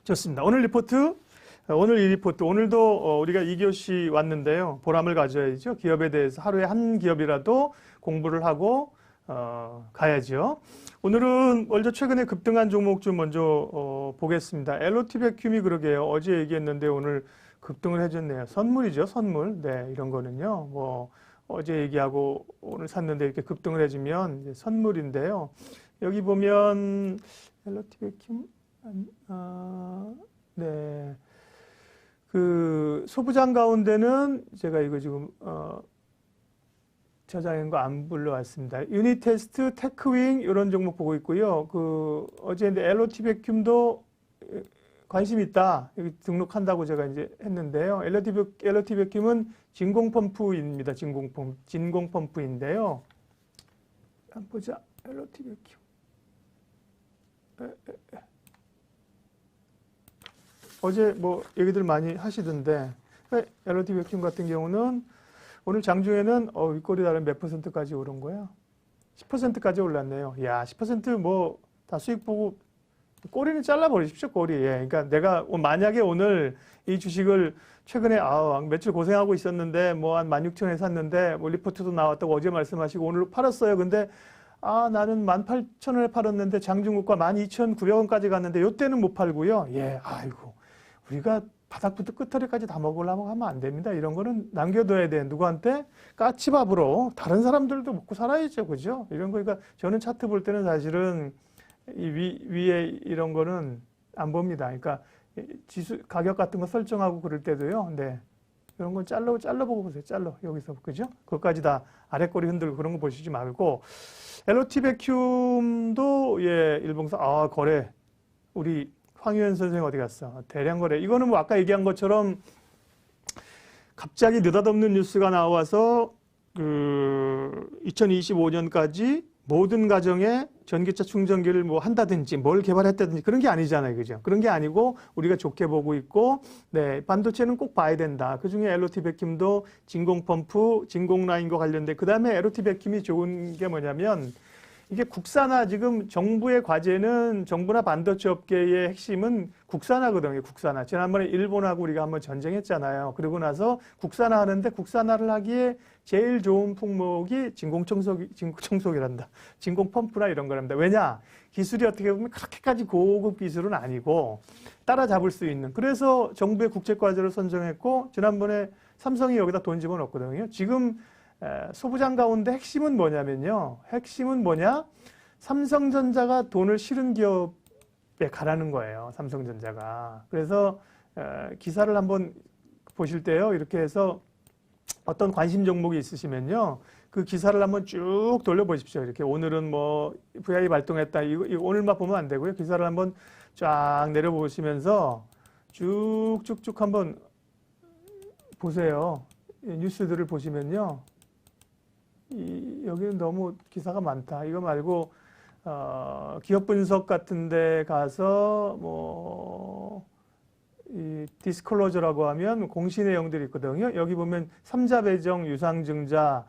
좋습니다. 오늘 리포트, 오늘 이 리포트, 오늘도 우리가 2교시 왔는데요. 보람을 가져야죠. 기업에 대해서 하루에 한 기업이라도 공부를 하고 가야죠. 오늘은 먼저 최근에 급등한 종목 좀 먼저 보겠습니다. LOT 백큐미 그러게요. 어제 얘기했는데 오늘 급등을 해줬네요. 선물이죠, 선물. 네, 이런 거는요. 뭐 어제 얘기하고 오늘 샀는데 이렇게 급등을 해주면 이제 선물인데요. 여기 보면 LOT 백큐미 네. 그 소부장 가운데는 제가 이거 지금 저장한 거 안 불러왔습니다. 유니테스트, 테크윙 이런 종목 보고 있고요. 그 어제 이제 LOT 백큐음도 관심 있다. 여기 등록한다고 제가 이제 했는데요. LOT 백큐음은 진공 펌프입니다. 진공 펌프인데요. 한번 보자. LOT 백큐음. 어제 뭐 얘기들 많이 하시던데 LOT 백큐음 같은 경우는 오늘 장중에는 윗꼬리 다른 몇 %까지 오른 거예요? 10%까지 올랐네요. 야, 10% 뭐 다 수익 보고 꼬리는 잘라버리십시오, 꼬리. 예. 그러니까 내가 만약에 오늘 이 주식을 최근에 며칠 고생하고 있었는데 뭐 한 16,000원에 샀는데 뭐 리포트도 나왔다고 어제 말씀하시고 오늘 팔았어요. 근데 나는 18,000원에 팔았는데 장중국가 12,900원까지 갔는데 요때는 못 팔고요. 예, 아이고. 우리가 바닥부터 끝털이까지 다 먹으려고 하면 안 됩니다. 이런 거는 남겨둬야 돼. 누구한테? 까치밥으로 다른 사람들도 먹고 살아야죠. 그죠? 이런 거, 그러니까 저는 차트 볼 때는 사실은 이 위에 이런 거는 안 봅니다. 그러니까 지수, 가격 같은 거 설정하고 그럴 때도요. 네. 이런 건 잘라보고 보세요. 여기서. 그죠? 그것까지 다 아랫꼬리 흔들고 그런 거 보시지 말고. LOT 백큐음도, 예, 일봉사, 거래. 우리 황유현 선생 어디 갔어? 대량 거래. 이거는 뭐 아까 얘기한 것처럼 갑자기 느닷없는 뉴스가 나와서 2025년까지 모든 가정에 전기차 충전기를 뭐 한다든지 뭘 개발했다든지 그런 게 아니잖아요. 그죠? 그런 게 아니고 우리가 좋게 보고 있고, 네, 반도체는 꼭 봐야 된다. 그 중에 LOT 백큐음도 진공 펌프, 진공 라인과 관련된, 그 다음에 LOT 백큐음이 좋은 게 뭐냐면 이게 국산화, 지금 정부의 과제는, 정부나 반도체 업계의 핵심은 국산화거든요. 국산화. 지난번에 일본하고 우리가 한번 전쟁했잖아요. 그러고 나서 국산화 하는데, 국산화를 하기에 제일 좋은 품목이 진공 펌프나 이런 거랍니다. 왜냐? 기술이 어떻게 보면 그렇게까지 고급 기술은 아니고 따라잡을 수 있는. 그래서 정부의 국제 과제를 선정했고, 지난번에 삼성이 여기다 돈 집어넣었거든요. 지금 소부장 가운데 핵심은 뭐냐면요. 핵심은 뭐냐? 삼성전자가 돈을 실은 기업에 가라는 거예요. 삼성전자가. 그래서 기사를 한번 보실 때요. 이렇게 해서 어떤 관심 종목이 있으시면요. 그 기사를 한번 쭉 돌려보십시오. 이렇게 오늘은 뭐 VI 발동했다. 이거 오늘만 보면 안 되고요. 기사를 한번 쫙 내려보시면서 쭉쭉쭉 한번 보세요. 뉴스들을 보시면요. 여기는 너무 기사가 많다. 이거 말고 기업 분석 같은 데 가서 이 디스클로저라고 하면 공시 내용들이 있거든요. 여기 보면 삼자 배정 유상증자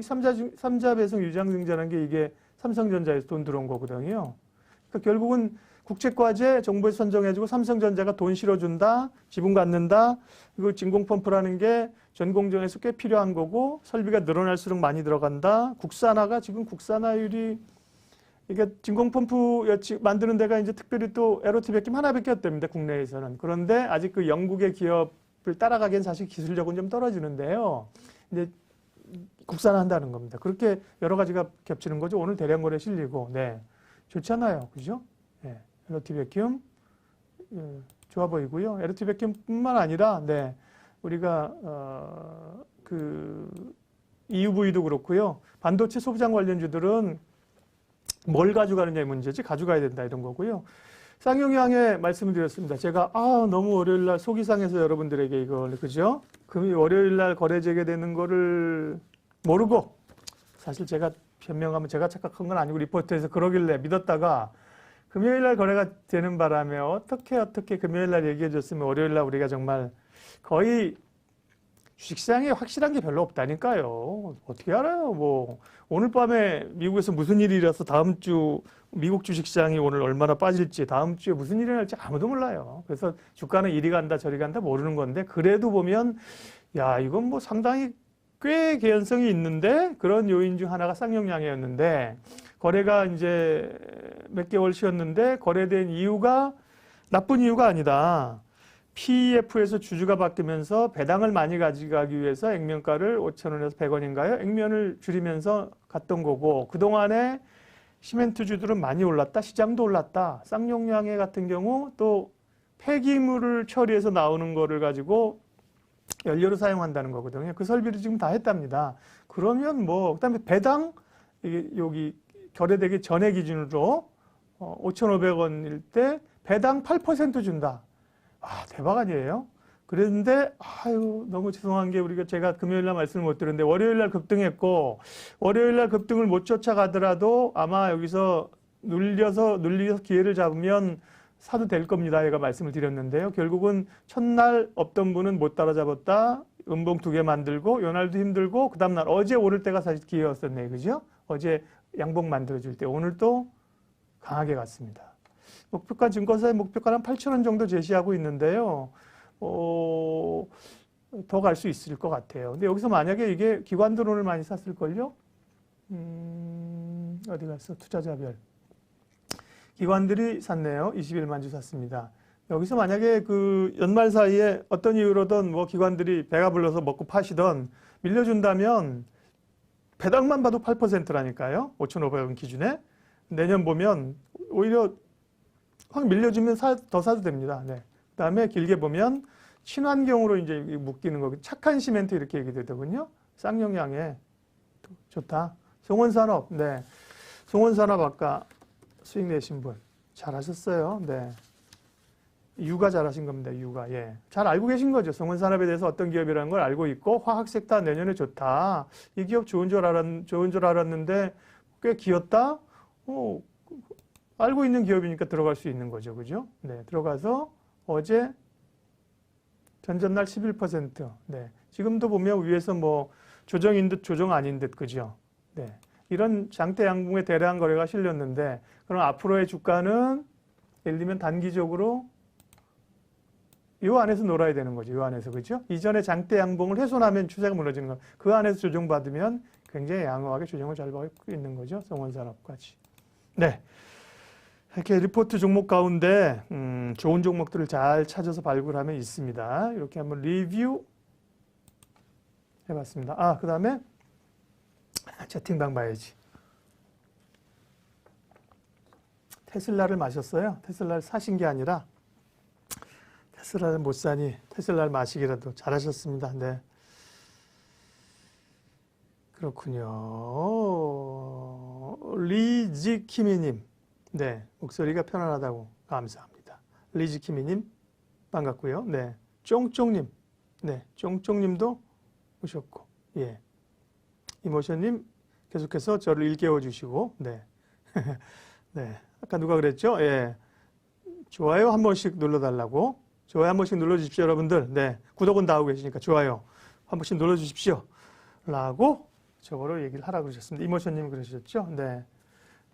삼자 배정 유상증자라는 게 이게 삼성전자에서 돈 들어온 거거든요. 그러니까 결국은 국제과제 정부에서 선정해주고 삼성전자가 돈 실어준다, 지분 갖는다. 이거 진공펌프라는 게 전공정에서 꽤 필요한 거고 설비가 늘어날수록 많이 들어간다. 국산화가 지금 국산화율이 이게 진공펌프 만드는 데가 이제 특별히 또 LOT 백큐음 하나밖에 없답니다. 국내에서는. 그런데 아직 그 영국의 기업을 따라가기엔 사실 기술력은 좀 떨어지는데요. 이제 국산화한다는 겁니다. 그렇게 여러 가지가 겹치는 거죠. 오늘 대량 거래 실리고, 네, 좋잖아요, 그죠? 네, LOT 백큐음 좋아 보이고요. LOT 백큐음뿐만 아니라, 네, 우리가 EUV도 그렇고요. 반도체 소부장 관련주들은 뭘 가져가느냐의 문제지, 가져가야 된다 이런 거고요. 쌍용양에 말씀을 드렸습니다. 제가 너무 월요일날 속이 상해서 여러분들에게 이걸, 그죠? 월요일날 거래 재개되는 거를 모르고, 사실 제가 변명하면 제가 착각한 건 아니고 리포트에서 그러길래 믿었다가 금요일날 거래가 되는 바람에 어떻게 금요일날 얘기해 줬으면 월요일날 우리가 정말 거의 주식시장에 확실한 게 별로 없다니까요. 어떻게 알아요? 뭐 오늘 밤에 미국에서 무슨 일이 일어나서 다음 주 미국 주식시장이 오늘 얼마나 빠질지, 다음 주에 무슨 일이 일어날지 아무도 몰라요. 그래서 주가는 이리 간다 저리 간다 모르는 건데, 그래도 보면 야, 이건 뭐 상당히 꽤 개연성이 있는데, 그런 요인 중 하나가 쌍용량이었는데, 거래가 이제 몇 개월 쉬었는데 거래된 이유가 나쁜 이유가 아니다. PEF에서 주주가 바뀌면서 배당을 많이 가져가기 위해서 액면가를 5,000원에서 100원인가요? 액면을 줄이면서 갔던 거고, 그동안에 시멘트주들은 많이 올랐다. 시장도 올랐다. 쌍용량회 같은 경우 또 폐기물을 처리해서 나오는 거를 가지고 연료로 사용한다는 거거든요. 그 설비를 지금 다 했답니다. 그러면 뭐, 그다음에 배당, 이게 여기 거래되기 전에 기준으로 5,500원일 때 배당 8% 준다. 아, 대박 아니에요? 그랬는데, 아유, 너무 죄송한 게 우리가 제가 금요일 날 말씀을 못 드렸는데, 월요일 날 급등했고, 월요일 날 급등을 못 쫓아가더라도 아마 여기서 눌려서 기회를 잡으면 사도 될 겁니다. 제가 말씀을 드렸는데요. 결국은 첫날 없던 분은 못 따라잡았다. 음봉 2개 만들고, 요날도 힘들고, 그 다음날 어제 오를 때가 사실 기회였었네. 그죠? 어제 양봉 만들어줄 때, 오늘 또 강하게 갔습니다. 목표가 증권사의 목표가는 8,000원 정도 제시하고 있는데요. 더 갈 수 있을 것 같아요. 근데 여기서 만약에 이게 기관들 오늘 많이 샀을걸요? 어디 갔어? 투자자별. 기관들이 샀네요. 21만 주 샀습니다. 여기서 만약에 그 연말 사이에 어떤 이유로든 뭐 기관들이 배가 불러서 먹고 파시던 밀려준다면 배당만 봐도 8%라니까요. 5,500원 기준에. 내년 보면 오히려 확 밀려주면 더 사도 됩니다. 네. 그 다음에 길게 보면 친환경으로 이제 묶이는 거, 착한 시멘트 이렇게 얘기되거든요. 쌍용량에 좋다. 송원산업, 네. 송원산업 아까 수익 내신 분 잘하셨어요. 네. 유가 잘하신 겁니다. 유가. 예. 잘 알고 계신 거죠. 송원산업에 대해서 어떤 기업이라는 걸 알고 있고, 화학 섹터 내년에 좋다. 이 기업 좋은 줄 알았는데 꽤 기었다. 알고 있는 기업이니까 들어갈 수 있는 거죠. 그죠? 네. 들어가서 어제 전전날 11%. 네. 지금도 보면 위에서 뭐 조정인 듯 조정 아닌 듯. 그죠? 네. 이런 장대 양봉의 대량 거래가 실렸는데, 그럼 앞으로의 주가는 예를 들면 단기적으로 이 안에서 놀아야 되는 거죠. 이 안에서. 그죠? 이전에 장대 양봉을 훼손하면 추세가 무너지는 거. 그 안에서 조정받으면 굉장히 양호하게 조정을 잘 받고 있는 거죠. 성원산업까지. 네. 이렇게 리포트 종목 가운데 좋은 종목들을 잘 찾아서 발굴하면 있습니다. 이렇게 한번 리뷰 해봤습니다. 아, 그 다음에 채팅방 봐야지. 테슬라를 마셨어요. 테슬라를 사신 게 아니라 테슬라를 못 사니 테슬라를 마시기라도 잘하셨습니다. 네. 그렇군요. 리지키미님. 네. 목소리가 편안하다고 감사합니다. 리지키미님 반갑고요. 네. 쫑쫑님. 네. 쫑쫑님도 오셨고. 예. 이모션님 계속해서 저를 일깨워 주시고. 네. 네. 아까 누가 그랬죠? 예. 좋아요 한 번씩 눌러달라고. 좋아요 한 번씩 눌러주십시오, 여러분들. 네. 구독은 다 하고 계시니까 좋아요 한 번씩 눌러주십시오. 라고 저거로 얘기를 하라고 그러셨습니다. 이모션님 그러셨죠? 네.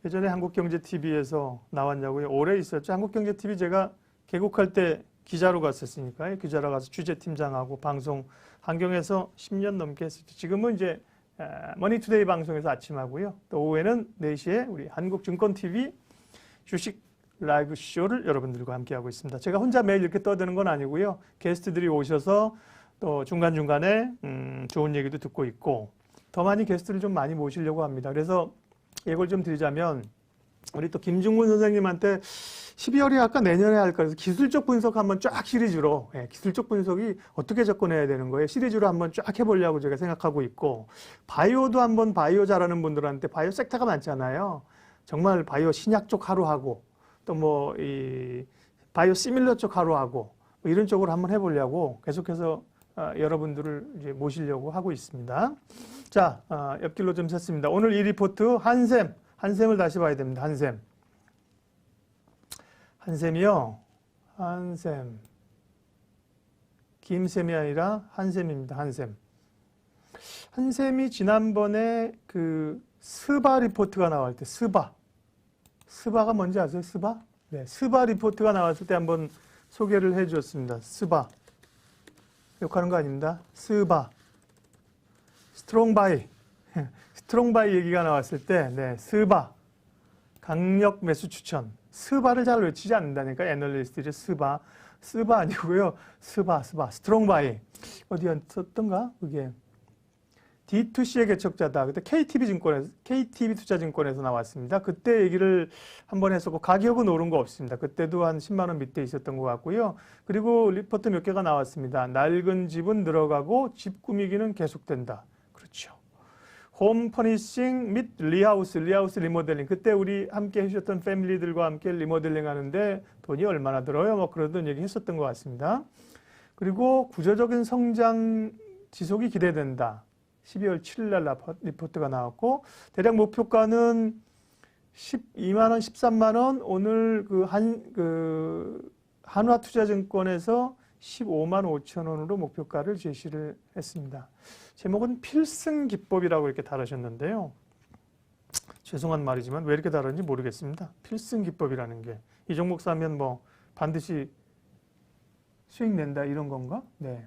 예전에 한국경제TV에서 나왔냐고요? 오래 있었죠. 한국경제TV 제가 개국할 때 기자로 갔었으니까요. 기자로 가서 취재팀장하고 방송 환경에서 10년 넘게 했었죠. 지금은 이제 머니투데이 방송에서 아침 하고요. 또 오후에는 4시에 우리 한국증권TV 주식 라이브 쇼를 여러분들과 함께 하고 있습니다. 제가 혼자 매일 이렇게 떠드는 건 아니고요. 게스트들이 오셔서 또 중간중간에 좋은 얘기도 듣고 있고, 더 많이 게스트를 좀 많이 모시려고 합니다. 그래서 예고를 좀 드리자면, 우리 또 김중근 선생님한테 12월에 할까 내년에 할까 해서 기술적 분석 한번 쫙 시리즈로, 기술적 분석이 어떻게 접근해야 되는 거예요? 시리즈로 한번 쫙 해보려고 제가 생각하고 있고, 바이오도 한번 바이오 잘하는 분들한테 바이오 섹터가 많잖아요. 정말 바이오 신약 쪽 하루 하고, 또 뭐 이 바이오 시밀러 쪽 하루 하고, 뭐 이런 쪽으로 한번 해보려고 계속해서 여러분들을 이제 모시려고 하고 있습니다. 자, 옆길로 좀 샜습니다. 오늘 이 리포트 한샘을 다시 봐야 됩니다. 한샘이요. 한샘 김쌤이 아니라 한쌤입니다. 한쌤. 한쌤이 지난번에 그 스바 리포트가 나올 때 스바가 뭔지 아세요? 스바? 네, 스바 리포트가 나왔을 때 한번 소개를 해 주었습니다. 스바. 욕하는 거 아닙니다. 스바. 스트롱바이. 스트롱바이 얘기가 나왔을 때, 네, 스바. 강력 매수 추천. 스바를 잘 외치지 않는다니까, 애널리스트들이 스바. 스바 아니고요. 스바. 스트롱바이. 어디였었던가? 그게. D2C의 개척자다. 그때 KTB 투자증권에서 나왔습니다. 그때 얘기를 한번 했었고, 가격은 오른 거 없습니다. 그때도 한 10만 원 밑에 있었던 것 같고요. 그리고 리포트 몇 개가 나왔습니다. 낡은 집은 늘어가고 집 꾸미기는 계속된다. 그렇죠. 홈 퍼니싱 및 리하우스 리모델링. 그때 우리 함께 해주셨던 패밀리들과 함께 리모델링 하는데 돈이 얼마나 들어요? 뭐 그러던 얘기 했었던 것 같습니다. 그리고 구조적인 성장 지속이 기대된다. 12월 7일 날 리포트가 나왔고, 대략 목표가는 12만 원, 13만 원, 오늘 한화투자증권에서 15만 5천 원으로 목표가를 제시를 했습니다. 제목은 필승기법이라고 이렇게 다루셨는데요. 죄송한 말이지만 왜 이렇게 다른지 모르겠습니다. 필승기법이라는 게. 이 종목 사면 뭐 반드시 수익 낸다 이런 건가? 네.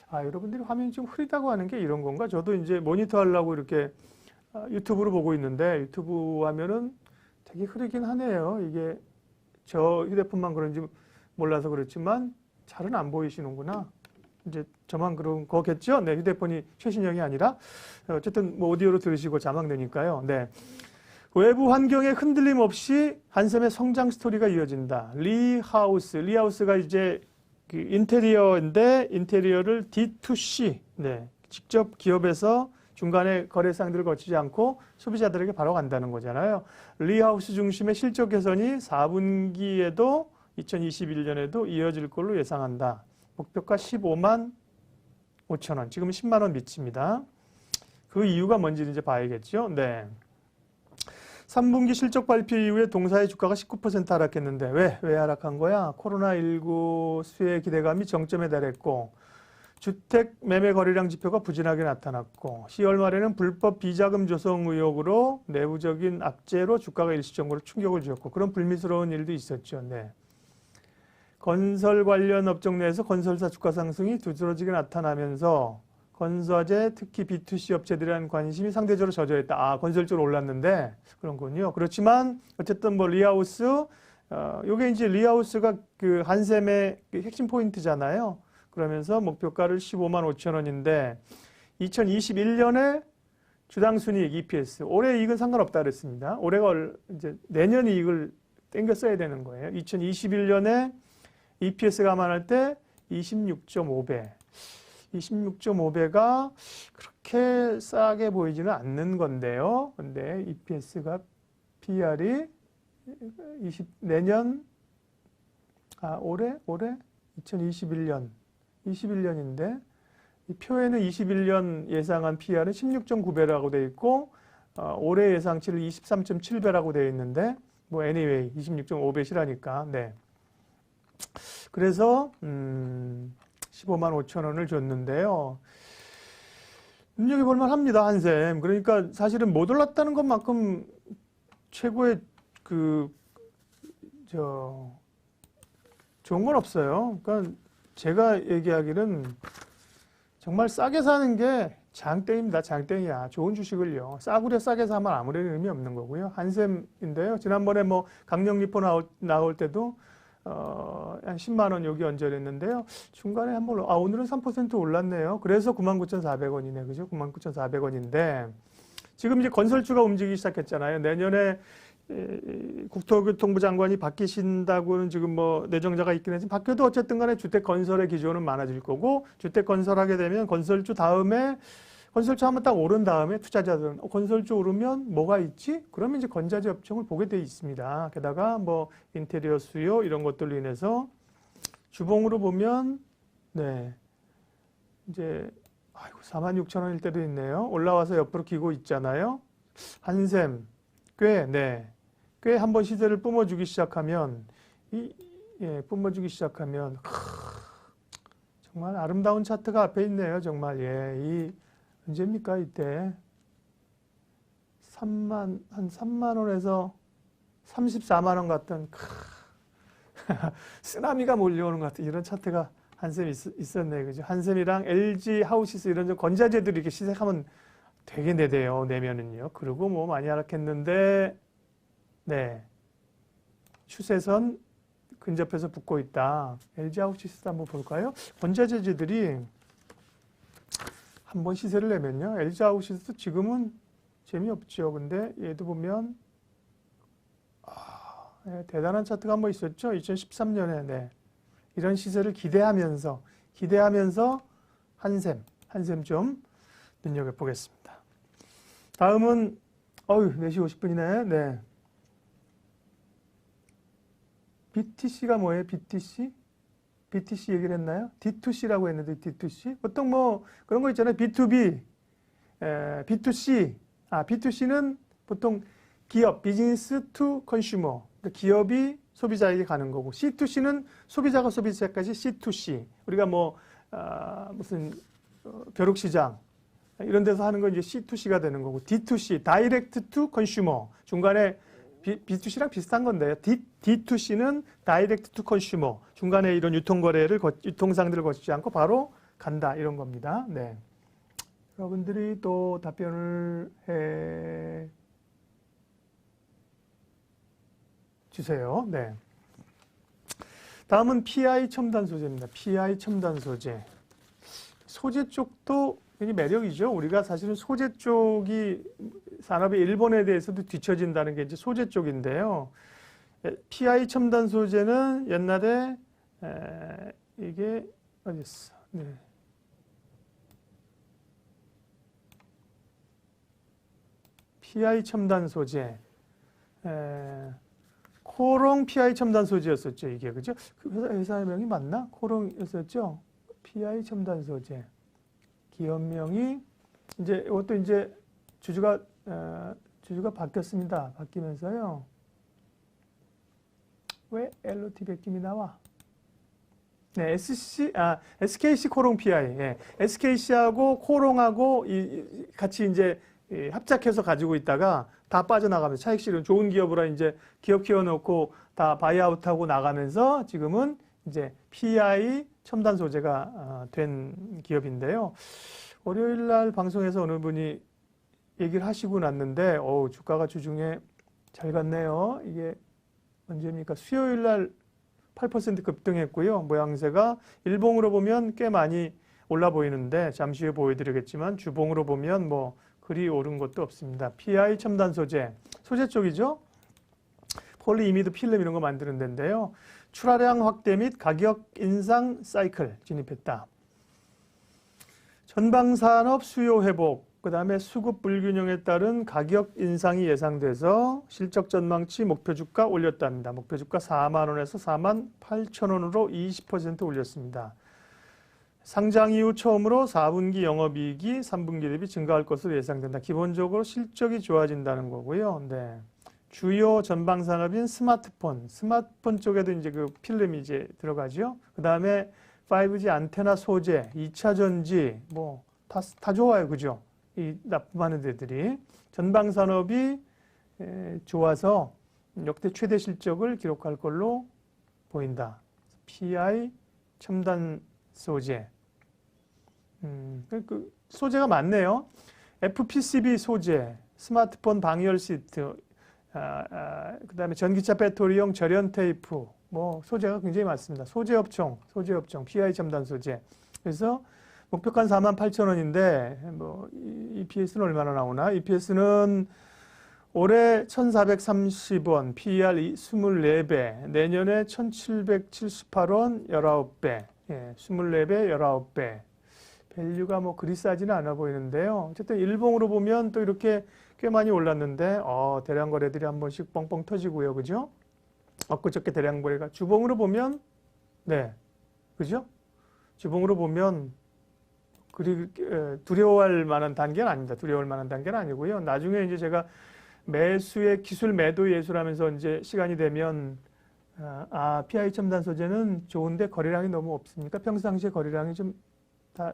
아, 여러분들이 화면이 좀 흐리다고 하는 게 이런 건가? 저도 이제 모니터 하려고 이렇게 유튜브로 보고 있는데 유튜브 화면은 되게 흐리긴 하네요. 이게 저 휴대폰만 그런지 몰라서 그렇지만 잘은 안 보이시는구나. 이제 저만 그런 거겠죠? 네, 휴대폰이 최신형이 아니라. 어쨌든 뭐 오디오로 들으시고 자막 내니까요. 네. 외부 환경에 흔들림 없이 한샘의 성장 스토리가 이어진다. 리하우스가 이제 그 인테리어인데 인테리어를 D2C, 네, 직접 기업에서 중간에 거래상들을 거치지 않고 소비자들에게 바로 간다는 거잖아요. 리하우스 중심의 실적 개선이 4분기에도 2021년에도 이어질 걸로 예상한다. 목표가 15만 5천 원, 지금 10만 원 미칩니다. 그 이유가 뭔지 이제 봐야겠죠. 네. 3분기 실적 발표 이후에 동사의 주가가 19% 하락했는데 왜 하락한 거야? 코로나19 수혜 기대감이 정점에 달했고 주택 매매 거래량 지표가 부진하게 나타났고 10월 말에는 불법 비자금 조성 의혹으로 내부적인 악재로 주가가 일시적으로 충격을 주었고 그런 불미스러운 일도 있었죠. 네. 건설 관련 업종 내에서 건설사 주가 상승이 두드러지게 나타나면서 건설재 특히 B2C 업체들에 관심이 상대적으로 저조했다. 아, 건설 쪽으로 올랐는데 그런군요. 그렇지만 어쨌든 뭐 리하우스, 요게 이제 리하우스가 그 한샘의 핵심 포인트잖아요. 그러면서 목표가를 15만 5천 원인데 2021년에 주당 순이익 EPS 올해 이익은 상관없다 그랬습니다. 올해가 이제 내년 이익을 땡겨 써야 되는 거예요. 2021년에 EPS 감안할 때 26.5배. 26.5배가 그렇게 싸게 보이지는 않는 건데요. 근데 EPS가 PR이 내년, 올해 21년인데 이 표에는 21년 예상한 PR은 16.9배라고 되어 있고 올해 예상치를 23.7배라고 되어 있는데 뭐 anyway 26.5배시라니까. 네. 그래서 15만 5천 원을 줬는데요. 눈여겨볼 만합니다, 한샘. 그러니까 사실은 못 올랐다는 것만큼 최고의 좋은 건 없어요. 그러니까 제가 얘기하기는 정말 싸게 사는 게 장땡입니다. 장땡이야. 좋은 주식을요. 싸구려 싸게 사면 아무런 의미 없는 거고요. 한샘인데요. 지난번에 뭐 강력 리포 나올 때도 한 10만 원 여기 얹어냈는데요. 중간에 한번 오늘은 3% 올랐네요. 그래서 99,400원이네. 그죠? 99,400원인데 지금 이제 건설주가 움직이기 시작했잖아요. 내년에 국토교통부 장관이 바뀌신다고는 지금 뭐 내정자가 있긴 하지만 바뀌어도 어쨌든 간에 주택 건설의 기조는 많아질 거고 주택 건설하게 되면 건설주 다음에 건설주 한번 딱 오른 다음에 투자자들은 건설주 오르면 뭐가 있지? 그러면 이제 건자재 업종을 보게 돼 있습니다. 게다가 뭐 인테리어 수요 이런 것들로 인해서 주봉으로 보면 네 이제 46,000원일 때도 있네요. 올라와서 옆으로 기고 있잖아요. 한샘 꽤 한번 시세를 뿜어주기 시작하면 뿜어주기 시작하면 정말 아름다운 차트가 앞에 있네요. 정말. 예, 이 언제입니까? 이때 한 3만 원에서 34만 원 같던 쓰나미가 몰려오는 것 같은 이런 차트가 한샘 있었네요. 그죠? 한샘이랑 LG 하우시스 이런 좀 건자재들이 이렇게 시작하면 되게 내대요. 내면은요. 그리고 뭐 많이 하락했는데 네. 추세선 근접해서 붙고 있다. LG 하우시스 한번 볼까요? 건자재들이 한번 시세를 내면요. LG 하우시스 지금은 재미없죠. 근데 얘도 보면 네, 대단한 차트가 한번 있었죠. 2013년에 네. 이런 시세를 기대하면서 한샘 좀 눈여겨보겠습니다. 다음은 4시 50분이네. 네. BTC가 뭐예요? BTC? BTC 얘기를 했나요? D2C라고 했는데 D2C? 보통 뭐 그런 거 있잖아요. B2B, B2C. B2C는 보통 기업, 비즈니스 투 컨슈머. 그러니까 기업이 소비자에게 가는 거고 C2C는 소비자가 소비자까지 C2C. 우리가 뭐 무슨 벼룩시장 이런 데서 하는 건 이제 C2C가 되는 거고 D2C, 다이렉트 투 컨슈머. 중간에 B2C랑 비슷한 건데요. D2C는 다이렉트 투 컨슈머. 중간에 이런 유통상들을 거치지 않고 바로 간다 이런 겁니다. 네. 여러분들이 또 답변을 해 주세요. 네. 다음은 PI 첨단 소재입니다. PI 첨단 소재. 소재 쪽도 굉장히 매력이죠. 우리가 사실은 소재 쪽이 산업의 일본에 대해서도 뒤처진다는 게 이제 소재 쪽인데요. PI 첨단 소재는 옛날에 이게 어디 있어? 네. PI 첨단 소재. 코롱 PI 첨단 소재였었죠, 이게. 그죠? 그 회사명이 맞나? 코롱이었었죠? PI 첨단 소재. 기업명이, 이제, 이것도 이제 주주가 바뀌었습니다. 바뀌면서요. 왜 LOT 백김이 나와? 네, SKC 코롱 PI. 예. SKC하고 코롱하고 같이 이제 합작해서 가지고 있다가 다 빠져나가면서 차익 실현 좋은 기업으로 이제 기업 키워놓고 다 바이아웃하고 나가면서 지금은 이제 PI 첨단 소재가 된 기업인데요. 월요일 날 방송에서 어느 분이 얘기를 하시고 났는데 주가가 주중에 잘 갔네요. 이게 언제입니까? 수요일 날 8% 급등했고요. 모양새가 일봉으로 보면 꽤 많이 올라 보이는데 잠시 후에 보여드리겠지만 주봉으로 보면 뭐 그리 오른 것도 없습니다. PI 첨단 소재 쪽이죠. 폴리이미드 필름 이런 거 만드는 데인데요. 출하량 확대 및 가격 인상 사이클 진입했다. 전방산업 수요 회복, 그 다음에 수급 불균형에 따른 가격 인상이 예상돼서 실적 전망치 목표 주가 올렸답니다. 목표 주가 4만 원에서 4만 8천 원으로 20% 올렸습니다. 상장 이후 처음으로 4분기 영업이익이 3분기 대비 증가할 것으로 예상된다. 기본적으로 실적이 좋아진다는 거고요. 네. 주요 전방 산업인 스마트폰 쪽에도 이제 그 필름이 이제 들어가죠. 그 다음에 5G 안테나 소재, 2차 전지, 뭐 다 좋아요, 그죠? 이 납품하는 데들이 전방 산업이 좋아서 역대 최대 실적을 기록할 걸로 보인다. PI 첨단 소재. 그 소재가 많네요. FPCB 소재, 스마트폰 방열 시트, 그 다음에 전기차 배터리용 절연 테이프, 뭐 소재가 굉장히 많습니다. 소재업종, PI 첨단 소재. 그래서 목표가 4만 8천 원인데, 뭐, EPS는 얼마나 나오나? EPS는 올해 1,430원, PER 24배, 내년에 1,778원 19배, 24배, 19배. 밸류가 뭐 그리 싸지는 않아 보이는데요. 어쨌든 일봉으로 보면 또 이렇게 꽤 많이 올랐는데, 대량 거래들이 한 번씩 뻥뻥 터지고요. 그죠? 엊그저께 대량 거래가 주봉으로 보면, 네. 그죠? 주봉으로 보면, 두려워할 만한 단계는 아닙니다. 두려워할 만한 단계는 아니고요. 나중에 이제 제가 매수의 기술 매도 예술하면서 이제 시간이 되면 PI 첨단 소재는 좋은데 거래량이 너무 없습니까? 평상시에 거래량이 좀 다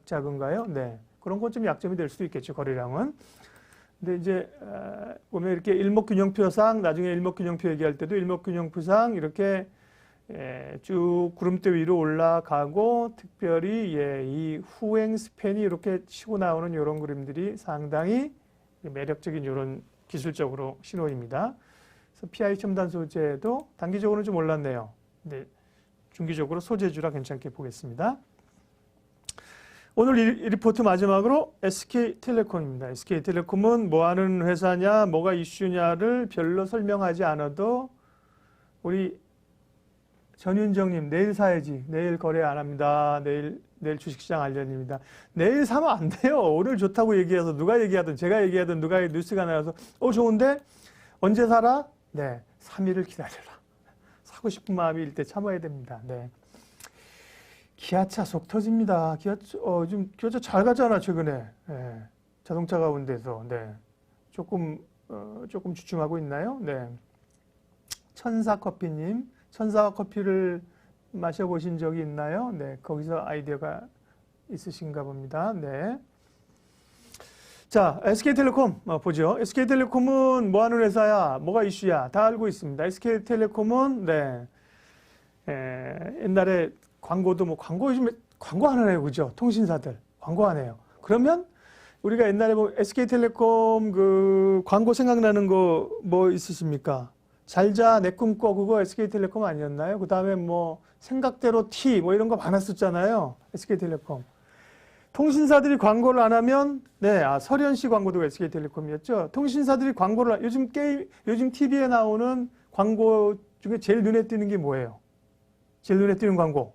작은가요? 네. 그런 건 좀 약점이 될 수도 있겠죠, 거래량은. 근데 이제 보면 이렇게 일목균형표상 나중에 일목균형표 얘기할 때도 일목균형표상 이렇게 쭉 구름대 위로 올라가고 특별히 이 후행 스팬이 이렇게 치고 나오는 이런 그림들이 상당히 매력적인 이런 기술적으로 신호입니다. 그래서 PI 첨단 소재도 단기적으로는 좀 올랐네요. 근데 중기적으로 소재주라 괜찮게 보겠습니다. 오늘 이 리포트 마지막으로 SK텔레콤입니다. SK텔레콤은 뭐 하는 회사냐, 뭐가 이슈냐를 별로 설명하지 않아도 우리 전윤정님 내일 사야지. 내일 거래 안 합니다. 내일 주식시장 알려드립니다. 내일 사면 안 돼요. 오늘 좋다고 얘기해서 누가 얘기하든 제가 얘기하든 누가 뉴스가 나와서 좋은데 언제 사라? 네, 3일을 기다려라. 사고 싶은 마음이 일 때 참아야 됩니다. 네. 기아차 속 터집니다. 지금 기아차 잘 가잖아, 최근에. 네. 자동차 가운데서. 네. 조금 주춤하고 있나요? 네. 천사커피님, 천사커피를 마셔보신 적이 있나요? 네. 거기서 아이디어가 있으신가 봅니다. 네. 자, SK텔레콤 보죠. SK텔레콤은 뭐 하는 회사야? 뭐가 이슈야? 다 알고 있습니다. SK텔레콤은, 네. 옛날에 광고도 광고 요즘에 광고 안 하네요. 그죠? 통신사들 광고 안 해요. 그러면 우리가 옛날에 SK텔레콤 그 광고 생각나는 거 뭐 있으십니까? 잘자 내 꿈꿔 그거 SK텔레콤 아니었나요? 그 다음에 생각대로 T 이런 거 많았었잖아요. SK텔레콤. 통신사들이 광고를 안 하면 설현 씨 광고도 SK텔레콤이었죠. 통신사들이 광고를 요즘 TV에 나오는 광고 중에 제일 눈에 띄는 게 뭐예요? 제일 눈에 띄는 광고.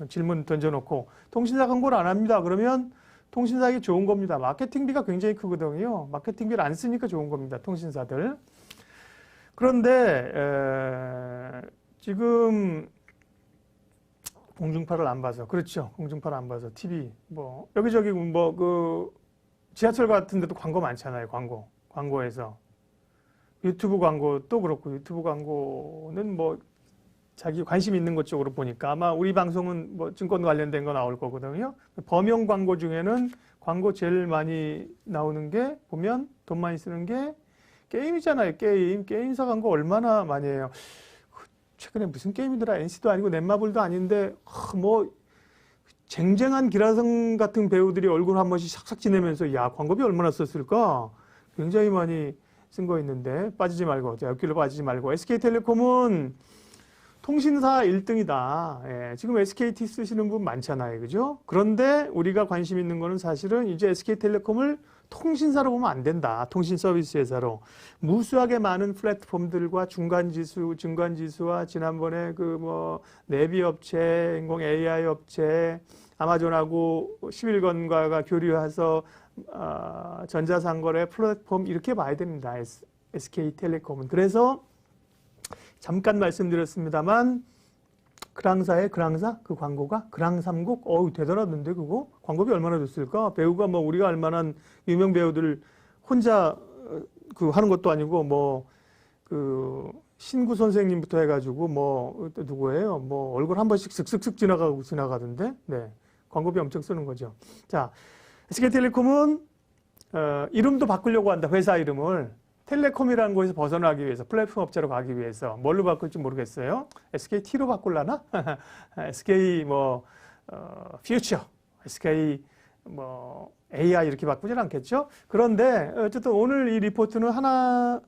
질문 던져놓고 통신사 광고를 안 합니다. 그러면 통신사에게 좋은 겁니다. 마케팅비가 굉장히 크거든요. 마케팅비를 안 쓰니까 좋은 겁니다. 통신사들. 그런데 지금 공중파를 안 봐서 그렇죠. 공중파를 안 봐서 TV 여기저기 지하철 같은 데도 광고 많잖아요. 광고에서 유튜브 광고도 그렇고 유튜브 광고는 자기 관심 있는 것 쪽으로 보니까 아마 우리 방송은 증권 관련된 거 나올 거거든요. 범용 광고 중에는 광고 제일 많이 나오는 게 보면 돈 많이 쓰는 게 게임이잖아요. 게임사 광고 얼마나 많이 해요. 최근에 무슨 게임이더라. NC도 아니고 넷마블도 아닌데 쟁쟁한 기라성 같은 배우들이 얼굴 한 번씩 싹싹 지내면서 광고비 얼마나 썼을까? 굉장히 많이 쓴 거 있는데 빠지지 말고 옆길로 빠지지 말고 SK텔레콤은 통신사 1등이다. 지금 SKT 쓰시는 분 많잖아요. 그죠? 그런데 우리가 관심 있는 거는 사실은 이제 SK텔레콤을 통신사로 보면 안 된다. 통신 서비스 회사로. 무수하게 많은 플랫폼들과 중간지수와 지난번에 내비 업체, 인공 AI 업체, 아마존하고 11건가가 교류해서 전자상거래 플랫폼 이렇게 봐야 됩니다. SK텔레콤은. 그래서 잠깐 말씀드렸습니다만 그랑사의 그랑사 그 광고가 그랑삼국 대단하던데 그거 광고비 얼마나 줬을까? 배우가 우리가 알만한 유명 배우들 혼자 하는 것도 아니고 신구 선생님부터 해가지고 누구예요? 얼굴 한 번씩 슥슥슥 지나가던데 네 광고비 엄청 쓰는 거죠. 자 SK텔레콤은 이름도 바꾸려고 한다. 회사 이름을. 텔레콤이라는 곳에서 벗어나기 위해서 플랫폼 업체로 가기 위해서 뭘로 바꿀지 모르겠어요. SKT로 바꿀라나? SK 퓨처, SK AI 이렇게 바꾸진 않겠죠. 그런데 어쨌든 오늘 이 리포트는 하나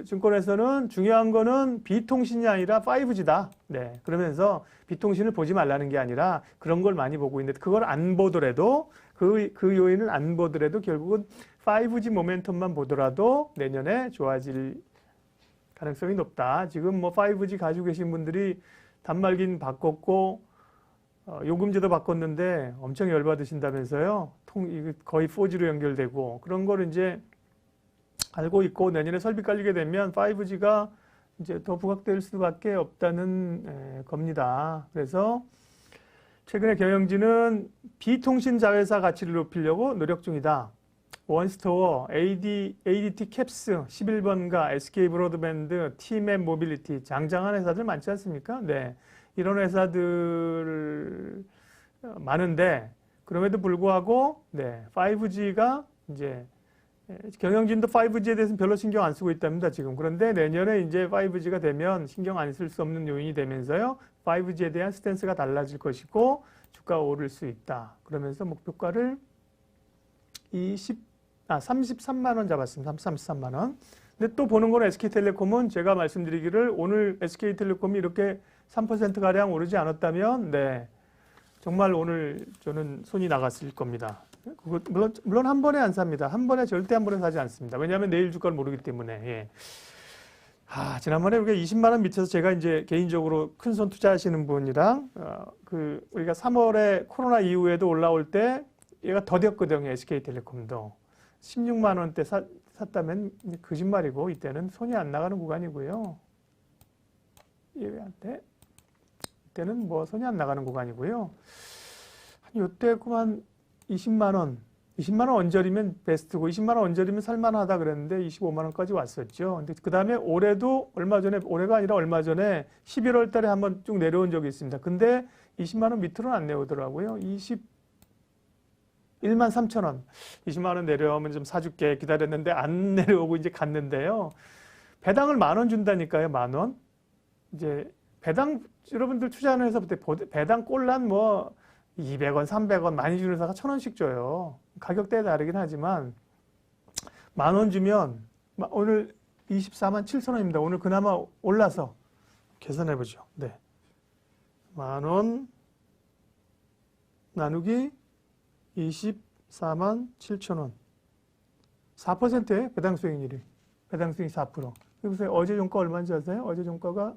증권에서는 중요한 거는 비통신이 아니라 5G다. 네. 그러면서 비통신을 보지 말라는 게 아니라 그런 걸 많이 보고 있는데 그걸 안 보더라도 그 요인을 안 보더라도 결국은 5G 모멘텀만 보더라도 내년에 좋아질 가능성이 높다. 지금 5G 가지고 계신 분들이 단말기는 바꿨고 요금제도 바꿨는데 엄청 열받으신다면서요. 거의 4G로 연결되고 그런 걸 이제 알고 있고 내년에 설비 깔리게 되면 5G가 이제 더 부각될 수밖에 없다는 겁니다. 그래서 최근에 경영진은 비통신 자회사 가치를 높이려고 노력 중이다. 원스토어, ADT 캡스, 11번가, SK 브로드밴드, T맵 모빌리티, 장장한 회사들 많지 않습니까? 네. 이런 회사들 많은데, 그럼에도 불구하고, 네. 5G가 이제, 경영진도 5G에 대해서는 별로 신경 안 쓰고 있답니다, 지금. 그런데 내년에 이제 5G가 되면 신경 안 쓸 수 없는 요인이 되면서요, 5G에 대한 스탠스가 달라질 것이고, 주가가 오를 수 있다. 그러면서 목표가를 33만 원 잡았습니다. 33만 원. 근데 또 보는 건 SK텔레콤은 제가 말씀드리기를 오늘 SK텔레콤이 이렇게 3%가량 오르지 않았다면, 네. 정말 오늘 저는 손이 나갔을 겁니다. 물론 한 번에 안 삽니다. 절대 한 번에 사지 않습니다. 왜냐하면 내일 주가를 모르기 때문에. 예. 지난번에 우리가 20만 원 밑에서 제가 이제 개인적으로 큰 손 투자하시는 분이랑, 우리가 3월에 코로나 이후에도 올라올 때 얘가 더뎠거든요. SK텔레콤도. 16만 원대 샀다면 거짓말이고, 이때는 손이 안 나가는 구간이고요. 이때는 뭐 손이 안 나가는 구간이고요. 한 요때 그만 20만 원 언저리면 베스트고 20만 원 언저리면 살만하다 그랬는데 25만 원까지 왔었죠. 근데 그 다음에 올해도 올해가 아니라 얼마 전에 11월 달에 한번 쭉 내려온 적이 있습니다. 근데 20만 원 밑으로는 안 내오더라고요. 21만 3천 원. 20만 원 내려오면 좀 사줄게 기다렸는데 안 내려오고 이제 갔는데요. 배당을 10,000원 준다니까요. 10,000원. 이제 배당 여러분들 투자하는 회사부터 배당 꼴란 뭐 200원, 300원 많이 주는 회사가 1,000원씩 줘요. 가격대에 다르긴 하지만 10,000원 주면 오늘 24만 7천 원입니다. 오늘 그나마 올라서 계산해 보죠. 네. 10,000원 나누기 24만 7천 원. 4%예요. 배당 수익률이. 배당 수익 4%. 그래서 어제 종가 얼마인지 아세요? 어제 종가가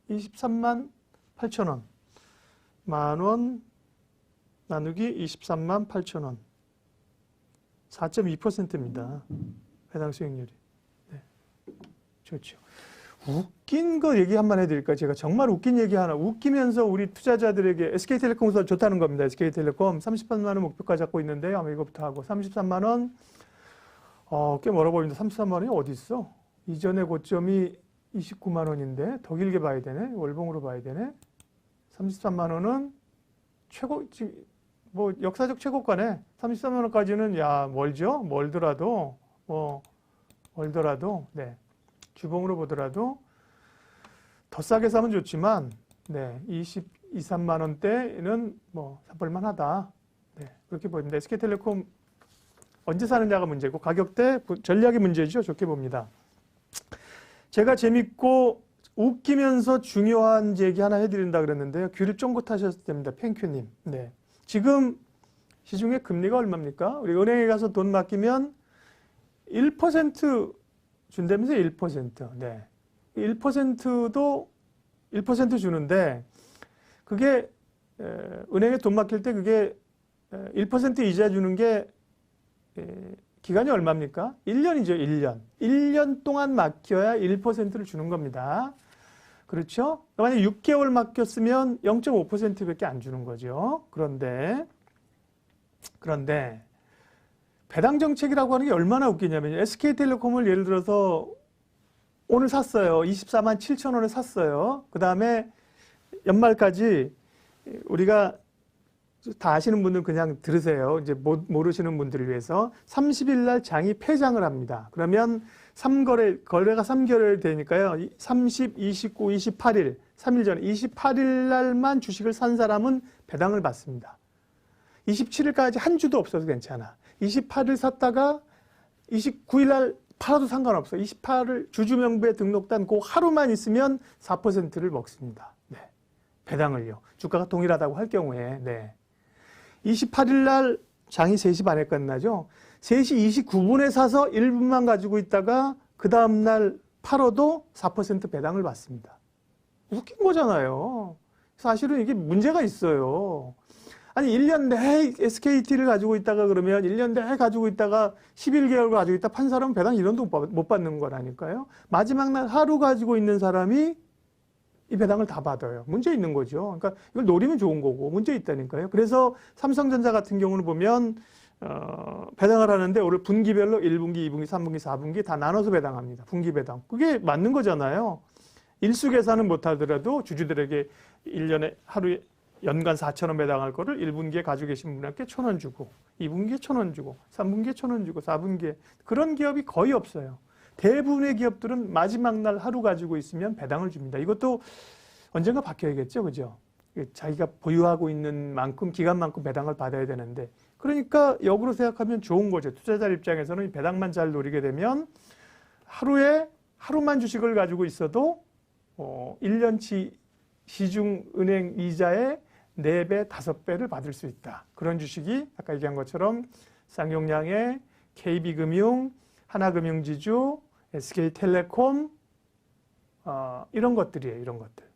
23만 8천 원. 10,000원 나누기 23만 8천 원. 4.2%입니다. 배당 수익률이. 네. 좋죠. 웃긴 거 얘기 한번 해드릴까요? 제가 정말 웃긴 얘기 하나. 웃기면서 우리 투자자들에게 SK텔레콤에서 좋다는 겁니다. SK텔레콤 33만 원 목표가 잡고 있는데요. 아마 이거부터 하고 33만 원. 꽤 멀어 보입니다. 33만 원이 어디 있어? 이전의 고점이 29만 원인데 더 길게 봐야 되네. 월봉으로 봐야 되네. 33만 원은 뭐 역사적 최고가네. 33만 원까지는 멀죠. 멀더라도 네. 주봉으로 보더라도 더 싸게 사면 좋지만 네. 23만 원대는 뭐 사볼만 하다. 네. 그렇게 보입니다. SK텔레콤 언제 사느냐가 문제고 가격대 전략이 문제죠. 좋게 봅니다. 제가 재밌고 웃기면서 중요한 얘기 하나 해드린다 그랬는데요. 귀를 쫑긋 하셨을 때입니다. 팽큐님. 네. 지금 시중에 금리가 얼마입니까? 우리 은행에 가서 돈 맡기면 1% 준다면서 1%. 네. 1%도 1% 주는데 그게 은행에 돈 맡길 때 그게 1% 이자 주는 게 기간이 얼마입니까? 1년이죠, 1년. 1년 동안 맡겨야 1%를 주는 겁니다. 그렇죠? 만약 6개월 맡겼으면 0.5%밖에 안 주는 거죠. 그런데 배당 정책이라고 하는 게 얼마나 웃기냐면 SK텔레콤을 예를 들어서 오늘 샀어요. 24만 7천 원에 샀어요. 그 다음에 연말까지 우리가 다 아시는 분들은 그냥 들으세요. 이제 모르시는 분들을 위해서 30일 날 장이 폐장을 합니다. 그러면 거래가 3개월 되니까요. 30, 29, 28일, 3일 전에 28일 날만 주식을 산 사람은 배당을 받습니다. 27일까지 한 주도 없어도 괜찮아. 28일 샀다가 29일 날 팔아도 상관없어. 28일 주주명부에 등록된 그 하루만 있으면 4%를 먹습니다. 네. 배당을요. 주가가 동일하다고 할 경우에. 네. 28일 날 장이 3시 반에 끝나죠. 3시 29분에 사서 1분만 가지고 있다가 그 다음날 팔아도 4% 배당을 받습니다. 웃긴 거잖아요. 사실은 이게 문제가 있어요. 아니 1년 내에 SKT를 가지고 있다가 그러면 1년 내에 가지고 있다가 11개월 가지고 있다 판 사람은 배당 1원도 못 받는 거라니까요. 마지막 날 하루 가지고 있는 사람이 이 배당을 다 받아요. 문제 있는 거죠. 그러니까 이걸 노리면 좋은 거고 문제 있다니까요. 그래서 삼성전자 같은 경우는 보면 배당을 하는데 올해 분기별로 1분기, 2분기, 3분기, 4분기 다 나눠서 배당합니다. 분기 배당. 그게 맞는 거잖아요. 일수 계산은 못하더라도 주주들에게 1년에 하루에 연간 4,000원 배당할 거를 1분기에 가지고 계신 분한테 1,000원 주고 2분기에 1,000원 주고 3분기에 1,000원 주고 4분기에 그런 기업이 거의 없어요. 대부분의 기업들은 마지막 날 하루 가지고 있으면 배당을 줍니다. 이것도 언젠가 바뀌어야겠죠. 그죠? 자기가 보유하고 있는 만큼 기간만큼 배당을 받아야 되는데 그러니까 역으로 생각하면 좋은 거죠. 투자자 입장에서는 배당만 잘 노리게 되면 하루만 주식을 가지고 있어도 1년치 시중은행 이자의 4배, 5배를 받을 수 있다. 그런 주식이 아까 얘기한 것처럼 쌍용량의 KB금융, 하나금융지주, SK텔레콤 이런 것들이에요. 이런 것들.